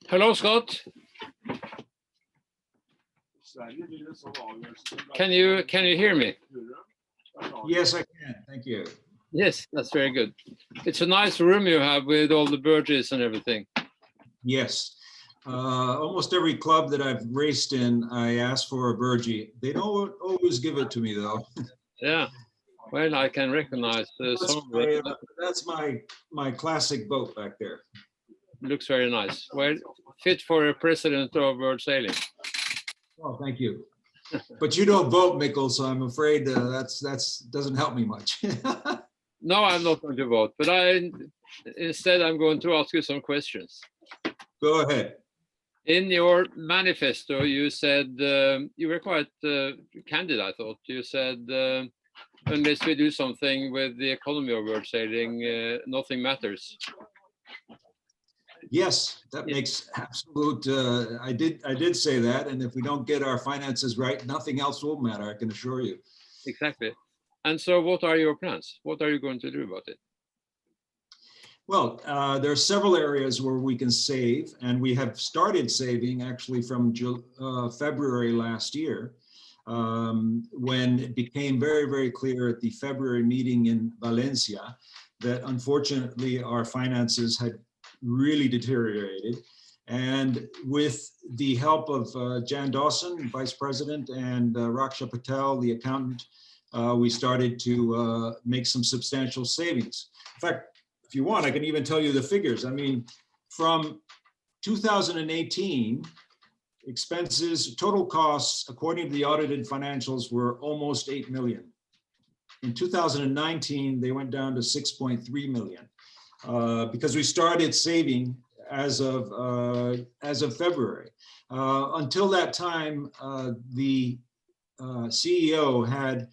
Hello, Scott. Can you hear me? Yes, I can. Thank you. Yes, that's very good. It's a nice room you have with all the birches and everything. Yes. Almost every club that I've raced in, I ask for a burgee. They don't always give it to me, though. Yeah. Well, I can recognize some of it. That's my classic boat back there. Looks very nice. Well, fit for a president of World Sailing. Oh, thank you. But you don't vote, Mikkel, so I'm afraid that's doesn't help me much. No, I'm not going to vote, but instead I'm going to ask you some questions. Go ahead. In your manifesto, you said you were quite candid. I thought you said unless we do something with the economy of world sailing, nothing matters. Yes, that makes absolute. I did say that, and if we don't get our finances right, nothing else will matter. I can assure you. Exactly. And so, what are your plans? What are you going to do about it? Well, there are several areas where we can save, and we have started saving actually from February last year, when it became very, very clear at the February meeting in Valencia that unfortunately our finances had really deteriorated. And with the help of Jan Dawson, Vice President, and Raksha Patel, the accountant, we started to make some substantial savings. In fact, if you want, I can even tell you the figures. I mean, from 2018, expenses, total costs, according to the audited financials, were almost 8 million. In 2019, they went down to 6.3 million because we started saving as of February. Until that time, the CEO had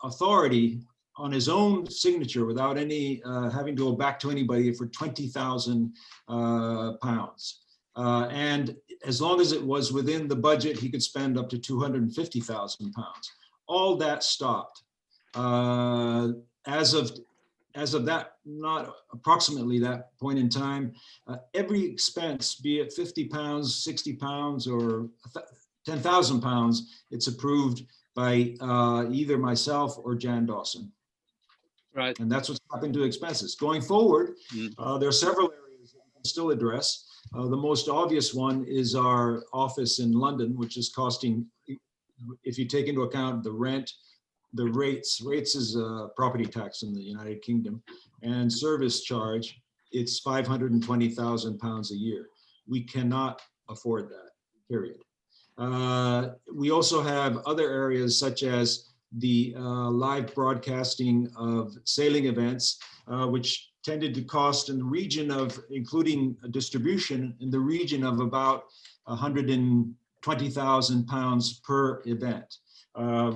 authority on his own signature without any having to go back to anybody for 20,000 pounds. And as long as it was within the budget, he could spend up to 250,000 pounds. All that stopped. As of that, not approximately that point in time, every expense, be it 50 pounds, 60 pounds, or 10,000 pounds, it's approved by either myself or Jan Dawson. Right. And that's what's happened to expenses. Going forward, there are several areas that we can still address. The most obvious one is our office in London, which is costing, if you take into account the rent, the rates is a property tax in the United Kingdom, and service charge, it's 520,000 pounds a year. We cannot afford that, period. We also have other areas such as the live broadcasting of sailing events, which tended to cost in the region of, including distribution, in the region of about 120,000 pounds per event.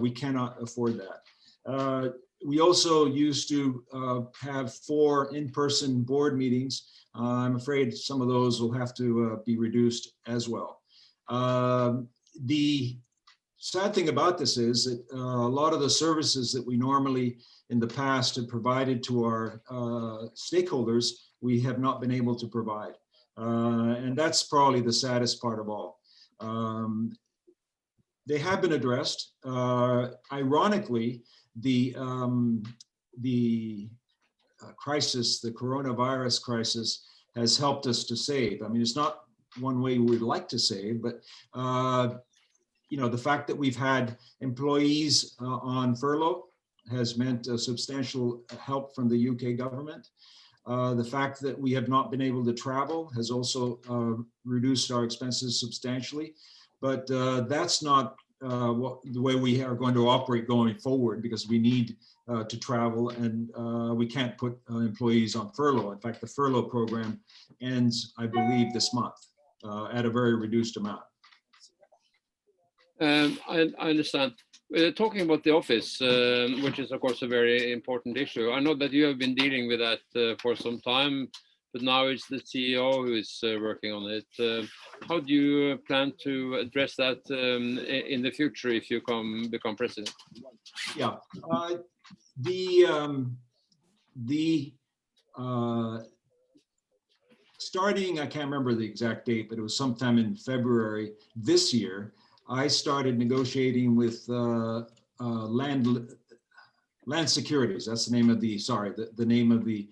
We cannot afford that. We also used to have 4 in-person board meetings. I'm afraid some of those will have to be reduced as well. The sad thing about this is that a lot of the services that we normally in the past have provided to our stakeholders, we have not been able to provide. And that's probably the saddest part of all. They have been addressed. Ironically, the crisis, the coronavirus crisis, has helped us to save. I mean, it's not one way we'd like to save, but you know, the fact that we've had employees on furlough has meant a substantial help from the UK government. The fact that we have not been able to travel has also reduced our expenses substantially. But that's not the way we are going to operate going forward, because we need to travel, and we can't put employees on furlough. In fact, the furlough program ends, I believe, this month at a very reduced amount. I understand. Talking about the office, which is of course a very important issue. I know that you have been dealing with that for some time, but now it's the CEO who is working on it. How do you plan to address that in the future if you become president? Yeah, starting, I can't remember the exact date, but it was sometime in February this year, I started negotiating with Land Securities. That's the name of the name of the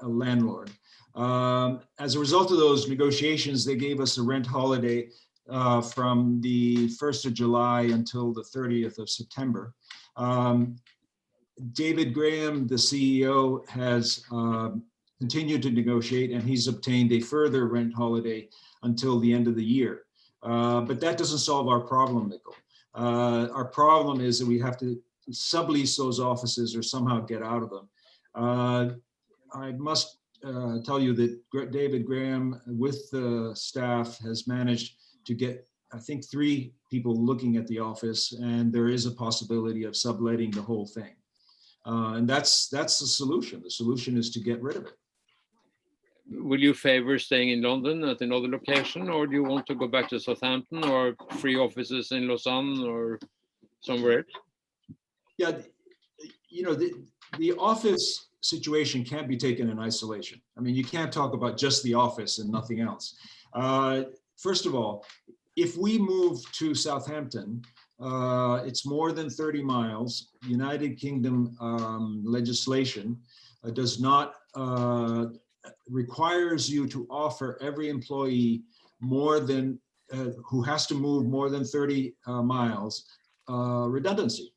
landlord. As a result of those negotiations, they gave us a rent holiday from the 1st of July until the 30th of September. David Graham, the CEO, has continued to negotiate, and he's obtained a further rent holiday until the end of the year. But that doesn't solve our problem, Mikkel. Our problem is that we have to sublease those offices or somehow get out of them. I must tell you that David Graham, with the staff, has managed to get, I think, 3 people looking at the office, and there is a possibility of subletting the whole thing. And that's the solution. The solution is to get rid of it. Will you favor staying in London at another location, or do you want to go back to Southampton or free offices in Lausanne or somewhere else? Yeah, the office situation can't be taken in isolation. I mean, you can't talk about just the office and nothing else. First of all, if we move to Southampton, it's more than 30 miles. United Kingdom legislation does not requires you to offer every employee more than who has to move more than 30 miles redundancy.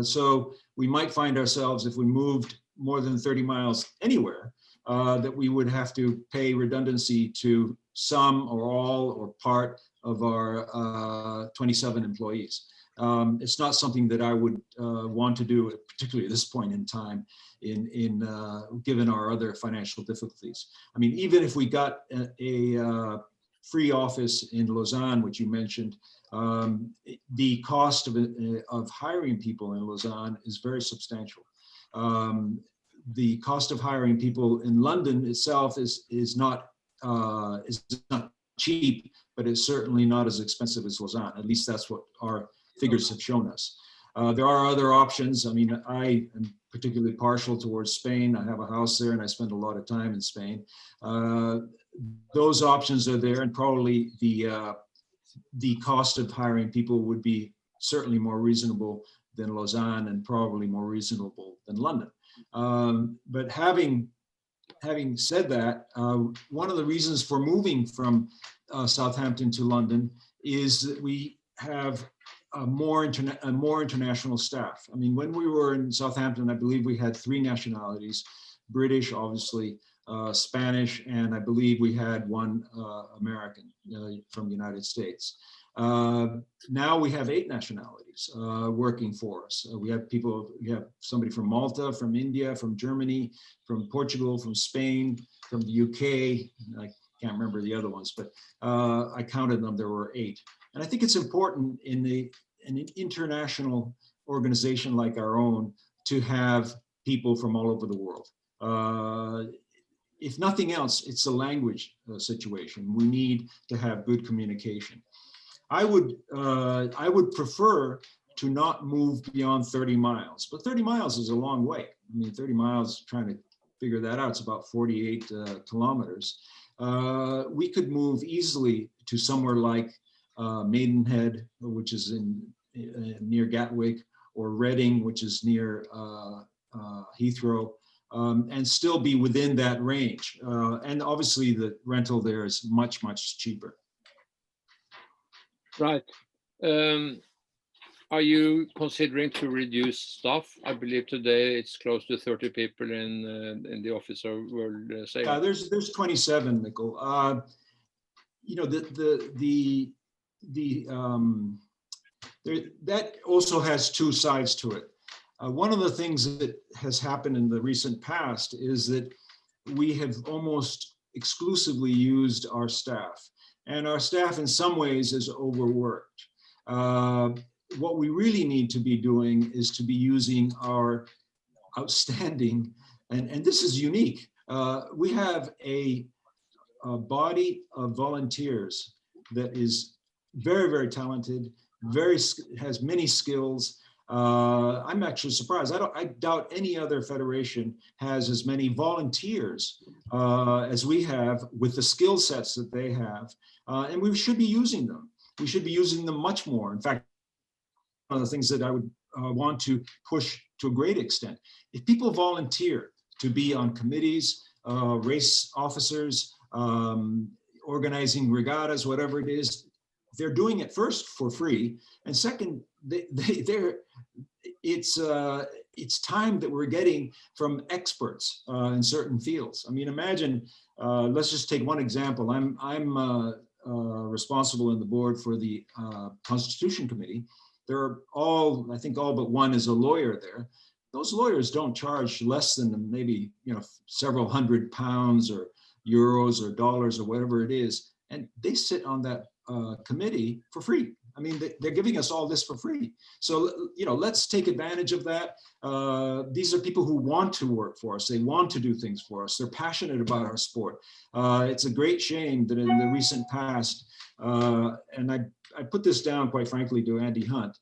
So we might find ourselves, if we moved more than 30 miles anywhere, that we would have to pay redundancy to some or all or part of our 27 employees. It's not something that I would want to do, particularly at this point in time, given our other financial difficulties. I mean, even if we got a free office in Lausanne, which you mentioned, the cost of hiring people in Lausanne is very substantial. The cost of hiring people in London itself is not cheap, but it's certainly not as expensive as Lausanne. At least that's what our figures have shown us. There are other options. I mean, I am particularly partial towards Spain. I have a house there and I spend a lot of time in Spain. Those options are there, and probably the cost of hiring people would be certainly more reasonable than Lausanne and probably more reasonable than London. But having said that, one of the reasons for moving from Southampton to London is that we have a more international staff. I mean, when we were in Southampton, I believe we had 3 nationalities: British, obviously, Spanish, and I believe we had 1 American from the United States. Now we have 8 nationalities working for us. We have somebody from Malta, from India, from Germany, from Portugal, from Spain, from the UK. I can't remember the other ones, but I counted them, there were 8. And I think it's important in an international organization like our own to have people from all over the world. If nothing else, it's a language situation. We need to have good communication. I would prefer to not move beyond 30 miles, but 30 miles is a long way. I mean, 30 miles, trying to figure that out, it's about 48 kilometers. We could move easily to somewhere like Maidenhead, which is near Gatwick, or Reading, which is near Heathrow, and still be within that range. And obviously the rental there is much, much cheaper. Right. Are you considering to reduce staff? I believe today it's close to 30 people in the office of World Sailing. Yeah, there's 27, Mikkel. You know, that also has 2 sides to it. One of the things that has happened in the recent past is that we have almost exclusively used our staff, and our staff in some ways is overworked. What we really need to be doing is to be using our outstanding, and this is unique. We have a body of volunteers that is very, very talented, has many skills, I'm actually surprised. I doubt any other federation has as many volunteers as we have with the skill sets that they have. And we should be using them. We should be using them much more. In fact, one of the things that I would want to push to a great extent, if people volunteer to be on committees, race officers, organizing regattas, whatever it is, they're doing it first for free, and second, it's time that we're getting from experts in certain fields. I mean, imagine, let's just take one example. I'm responsible in the board for the Constitution Committee. There are I think all but one is a lawyer there. Those lawyers don't charge less than maybe, several £100 or euros or dollars or whatever it is, and they sit on that committee for free. I mean, they're giving us all this for free. So, let's take advantage of that. These are people who want to work for us. They want to do things for us. They're passionate about our sport. It's a great shame that in the recent past, and I put this down, quite frankly, to Andy Hunt,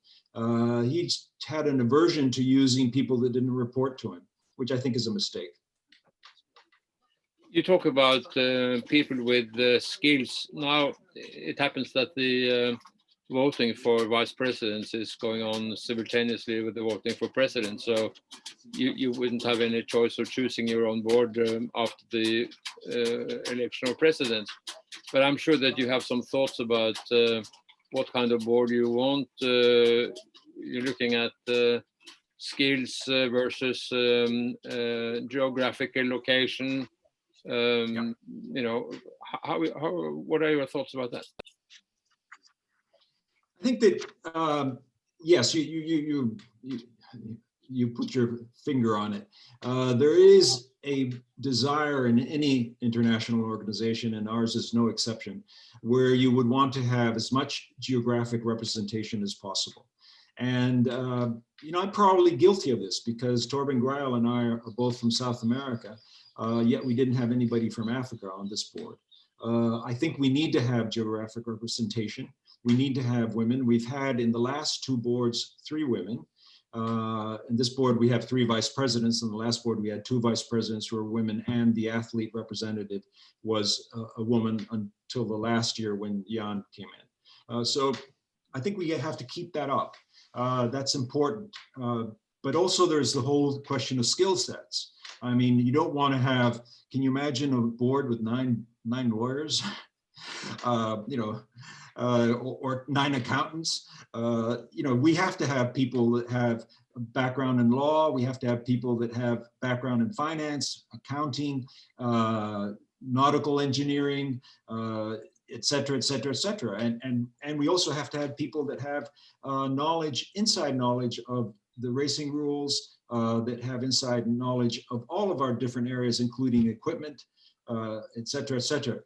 he had an aversion to using people that didn't report to him, which I think is a mistake. You talk about people with skills. Now, it happens that the voting for vice presidents is going on simultaneously with the voting for president. So you wouldn't have any choice of choosing your own board after the election of president. But I'm sure that you have some thoughts about what kind of board you want. You're looking at skills versus geographical location. What are your thoughts about that? I think that yes, you put your finger on it. There is a desire in any international organization, and ours is no exception, where you would want to have as much geographic representation as possible. And I'm probably guilty of this because Torben Greil and I are both from South America, yet we didn't have anybody from Africa on this board. I think we need to have geographic representation. We need to have women. We've had in the last two boards 3 women. In this board, we have 3 vice presidents. In the last board, we had 2 vice presidents who were women, and the athlete representative was a woman until the last year when Jan came in. So I think we have to keep that up. That's important. But also there's the whole question of skill sets. I mean, you don't want to have, can you imagine a board with nine lawyers, or 9 accountants? We have to have people that have a background in law. We have to have people that have background in finance, accounting, nautical engineering, et cetera, et cetera, et cetera. And we also have to have people that have inside knowledge of the racing rules, that have inside knowledge of all of our different areas, including equipment, et cetera, et cetera.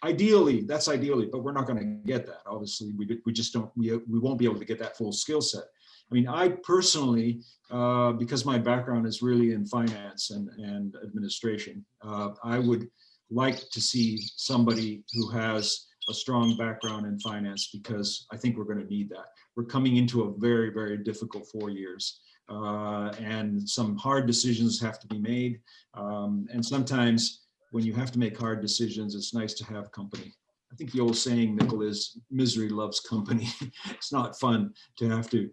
Ideally, that's ideally, but we're not going to get that. Obviously, we just don't, we won't be able to get that full skill set. I mean, I personally, because my background is really in finance and administration, I would like to see somebody who has a strong background in finance, because I think we're going to need that. We're coming into a very, very difficult 4 years, and some hard decisions have to be made. And sometimes when you have to make hard decisions, it's nice to have company. I think the old saying, Mikkel, is misery loves company. It's not fun to have to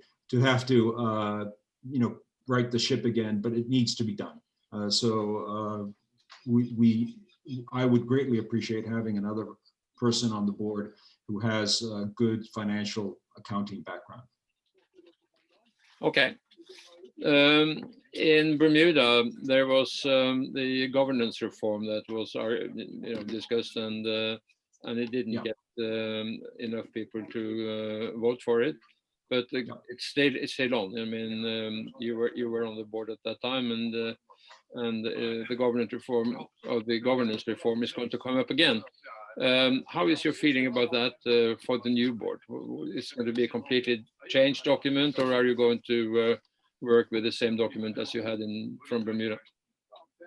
right the ship again, but it needs to be done. I would greatly appreciate having another person on the board who has a good financial accounting background. Okay. In Bermuda, there was the governance reform that was discussed, and it didn't get enough people to vote for it, but it stayed on. I mean, you were on the board at that time, and the governance reform is going to come up again. How is your feeling about that for the new board? Is it going to be a completely changed document, or are you going to work with the same document as you had from Bermuda?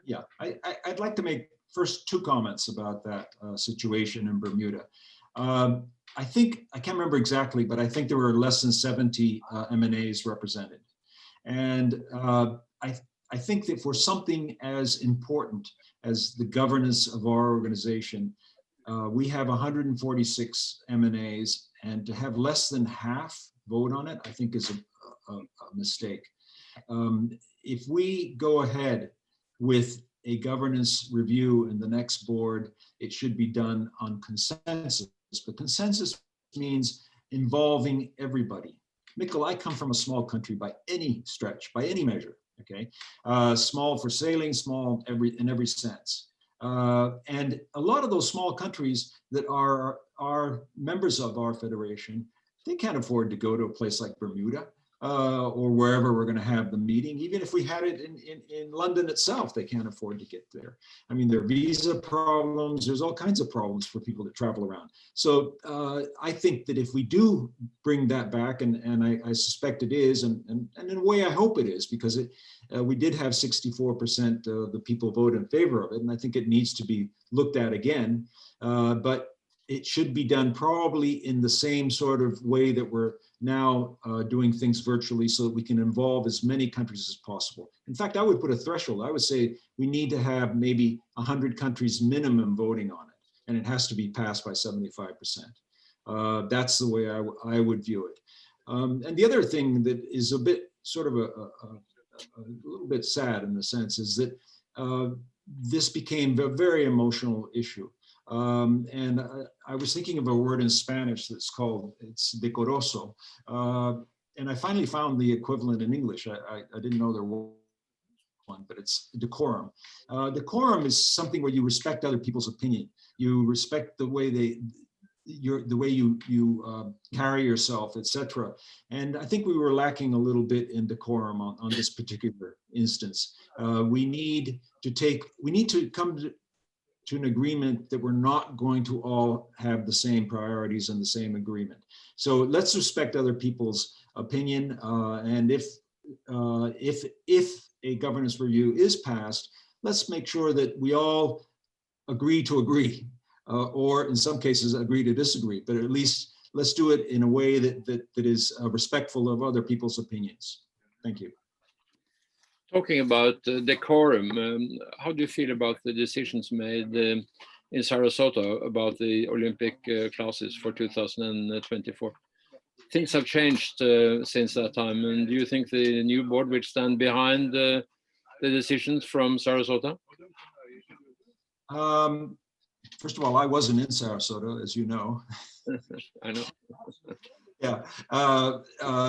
Yeah, I'd like to make first 2 comments about that situation in Bermuda. I think, I can't remember exactly, but I think there were less than 70 M&As represented. And I think that for something as important as the governance of our organization, we have 146 M&As, and to have less than half vote on it, I think is a mistake. If we go ahead with a governance review in the next board, it should be done on consensus. But consensus means involving everybody. Mikkel, I come from a small country by any stretch, by any measure, okay? Small for sailing, small in every sense. And a lot of those small countries that are members of our federation, they can't afford to go to a place like Bermuda or wherever we're going to have the meeting. Even if we had it in London itself, they can't afford to get there. I mean, there are visa problems. There's all kinds of problems for people that travel around. So I think that if we do bring that back, and I suspect it is, and in a way I hope it is, because we did have 64% of the people vote in favor of it, and I think it needs to be looked at again. But it should be done probably in the same sort of way that we're now doing things virtually, so that we can involve as many countries as possible. In fact, I would put a threshold. I would say we need to have maybe 100 countries minimum voting on it, and it has to be passed by 75%. That's the way I would view it. And the other thing that is a bit sort of a little bit sad in the sense is that this became a very emotional issue. And I was thinking of a word in Spanish it's decoroso. And I finally found the equivalent in English. I didn't know there was one, but it's decorum. Decorum is something where you respect other people's opinion. You respect the way you carry yourself, etc. And I think we were lacking a little bit in decorum on this particular instance. We need to come to an agreement that we're not going to all have the same priorities and the same agreement. So let's respect other people's opinion. And if a governance review is passed, let's make sure that we all agree to agree, or in some cases agree to disagree, but at least let's do it in a way that is respectful of other people's opinions. Thank you. Talking about decorum, how do you feel about the decisions made in Sarasota about the Olympic classes for 2024? Things have changed since that time, and do you think the new board will stand behind the decisions from Sarasota? First of all, I wasn't in Sarasota, as you know. I know. Yeah,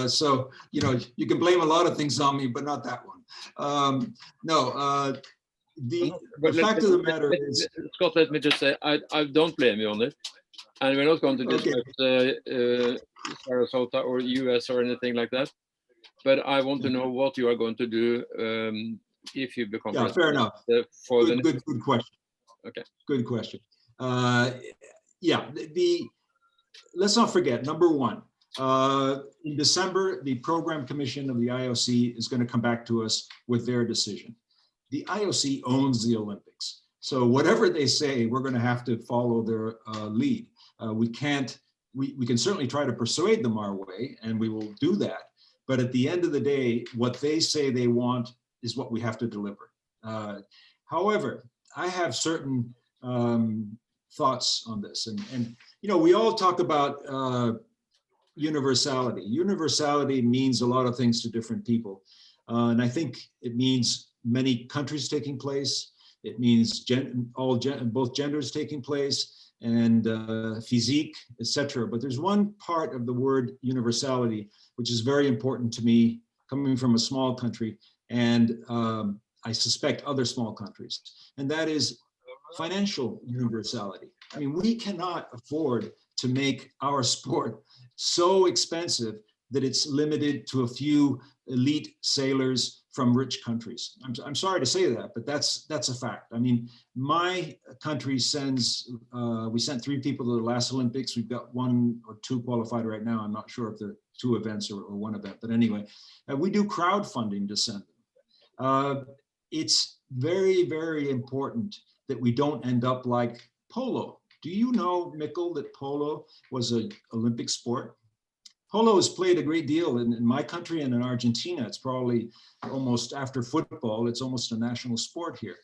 so, you know, you can blame a lot of things on me, but not that one. The fact of the matter is, Scott, let me just say, I don't blame you on it. And we're not going to discuss Sarasota or US or anything like that. But I want to know what you are going to do if you become president. Fair enough. Good question. Okay. Good question. Let's not forget, number one, in December, the program commission of the IOC is going to come back to us with their decision. The IOC owns the Olympics. So whatever they say, we're going to have to follow their lead. We can certainly try to persuade them our way, and we will do that. But at the end of the day, what they say they want is what we have to deliver. However, I have certain thoughts on this. And you know, we all talk about universality. Universality means a lot of things to different people. And I think it means many countries taking place. It means both genders taking place, and physique, etc. But there's one part of the word universality which is very important to me, coming from a small country, and I suspect other small countries, and that is financial universality. I mean, we cannot afford to make our sport so expensive that it's limited to a few elite sailors from rich countries. I'm sorry to say that, but that's a fact. I mean, my country we sent 3 people to the last Olympics. We've got 1 or 2 qualified right now. I'm not sure if they're 2 events or 1 event, but anyway, we do crowdfunding to send them. It's very, very important that we don't end up like polo. Do you know, Mikkel, that polo was an Olympic sport? Polo is played a great deal in my country and in Argentina. It's probably almost, after football, it's almost a national sport here.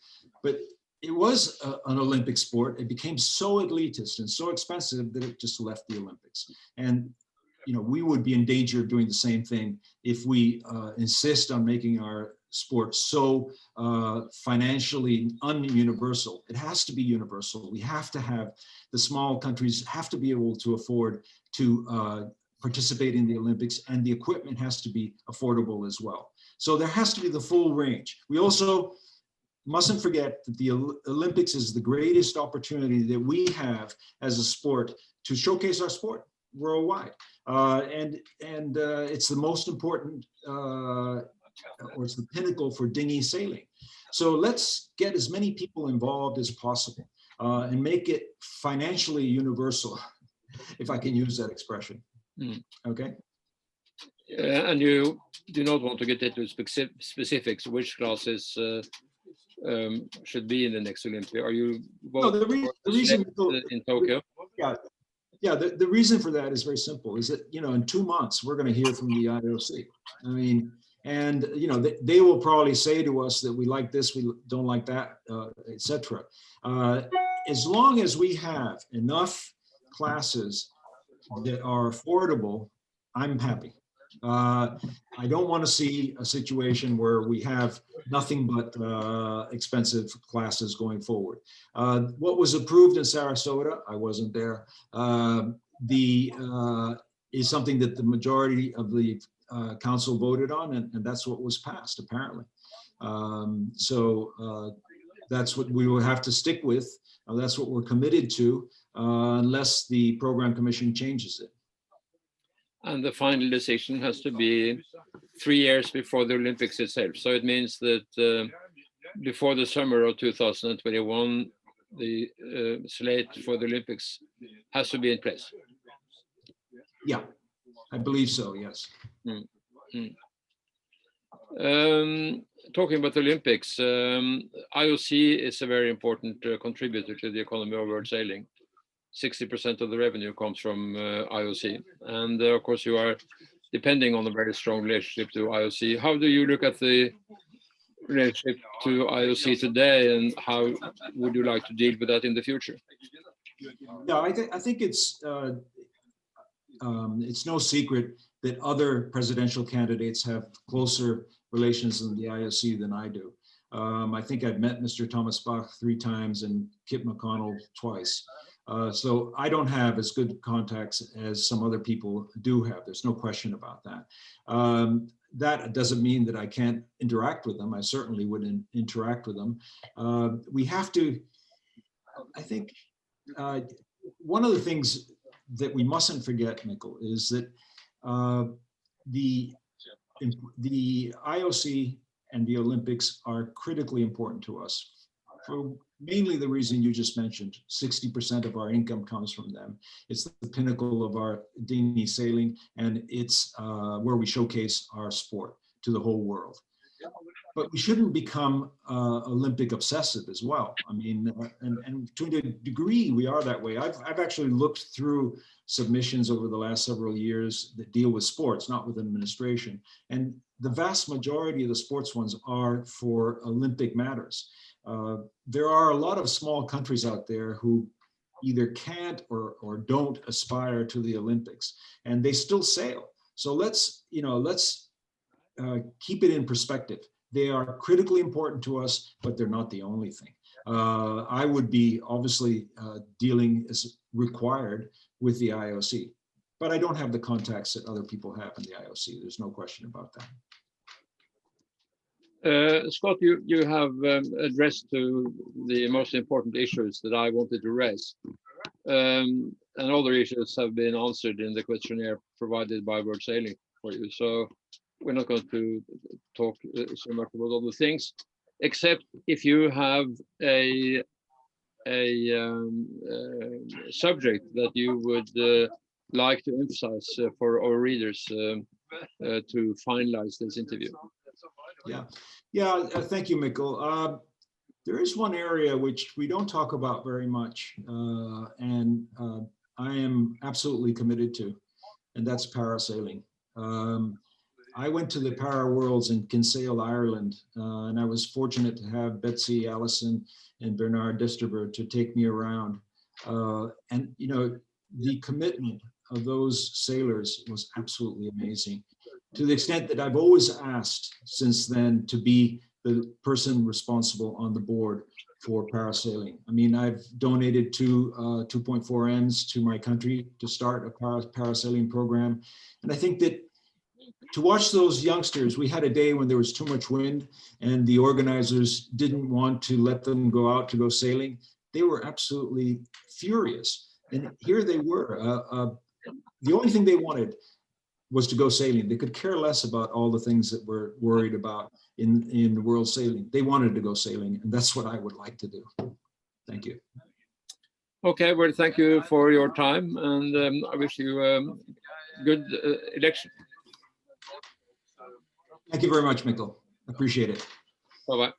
But it was an Olympic sport. It became so elitist and so expensive that it just left the Olympics. And we would be in danger of doing the same thing if we insist on making our sport so financially un-universal. It has to be universal. We have to have, the small countries have to be able to afford to participate in the Olympics, and the equipment has to be affordable as well. So there has to be the full range. We also mustn't forget that the Olympics is the greatest opportunity that we have as a sport to showcase our sport worldwide. And it's the most important, or it's the pinnacle for dinghy sailing. So let's get as many people involved as possible and make it financially universal, if I can use that expression. Okay. And you do not want to get into specifics, which classes should be in the next Olympia. Are you the reason in Tokyo? Yeah, the reason for that is very simple, is that, in 2 months, we're going to hear from the IOC. I mean, and, they will probably say to us that we like this, we don't like that, etc. As long as we have enough classes that are affordable, I'm happy. I don't want to see a situation where we have nothing but expensive classes going forward. What was approved in Sarasota, I wasn't there, is something that the majority of the council voted on, and that's what was passed, apparently. So that's what we will have to stick with. That's what we're committed to, unless the program commission changes it. And the final decision has to be 3 years before the Olympics itself. So it means that before the summer of 2021, the slate for the Olympics has to be in place. Yeah, I believe so, yes. Talking about the Olympics, IOC is a very important contributor to the economy of world sailing. 60% of the revenue comes from IOC. And of course, you are depending on a very strong relationship to IOC. How do you look at the relationship to IOC today, and how would you like to deal with that in the future? Yeah, I think it's no secret that other presidential candidates have closer relations in the IOC than I do. I think I've met Mr. Thomas Bach 3 times and Kip McConnell twice. So I don't have as good contacts as some other people do have. There's no question about that. That doesn't mean that I can't interact with them. I certainly would interact with them. We have to, I think, one of the things that we mustn't forget, Mikkel, is that the IOC and the Olympics are critically important to us for mainly the reason you just mentioned. 60% of our income comes from them. It's the pinnacle of our dinghy sailing, and it's where we showcase our sport to the whole world. But we shouldn't become Olympic obsessive as well. I mean, and to a degree, we are that way. I've actually looked through submissions over the last several years that deal with sports, not with administration. And the vast majority of the sports ones are for Olympic matters. There are a lot of small countries out there who either can't or don't aspire to the Olympics, and they still sail. So let's keep it in perspective. They are critically important to us, but they're not the only thing. I would be obviously dealing as required with the IOC, but I don't have the contacts that other people have in the IOC. There's no question about that. Scott, you have addressed to the most important issues that I wanted to raise. And other issues have been answered in the questionnaire provided by World Sailing for you. So we're not going to talk so much about other things, except if you have a subject that you would like to emphasize for our readers to finalize this interview. Yeah. Thank you, Mikkel. There is one area which we don't talk about very much, and I am absolutely committed to, and that's parasailing. I went to the Para Worlds in Kinsale, Ireland, and I was fortunate to have Betsy Allison and Bernard Disterber to take me around. And you know, the commitment of those sailors was absolutely amazing, to the extent that I've always asked since then to be the person responsible on the board for parasailing. I mean, I've donated 2.4Ms to my country to start a parasailing program. And I think that to watch those youngsters, we had a day when there was too much wind and the organizers didn't want to let them go out to go sailing. They were absolutely furious. And here they were. The only thing they wanted was to go sailing. They could care less about all the things that we're worried about in world sailing. They wanted to go sailing, and that's what I would like to do. Thank you. Okay, well, thank you for your time, and I wish you good election. Thank you very much, Mikkel. Appreciate it. Bye-bye.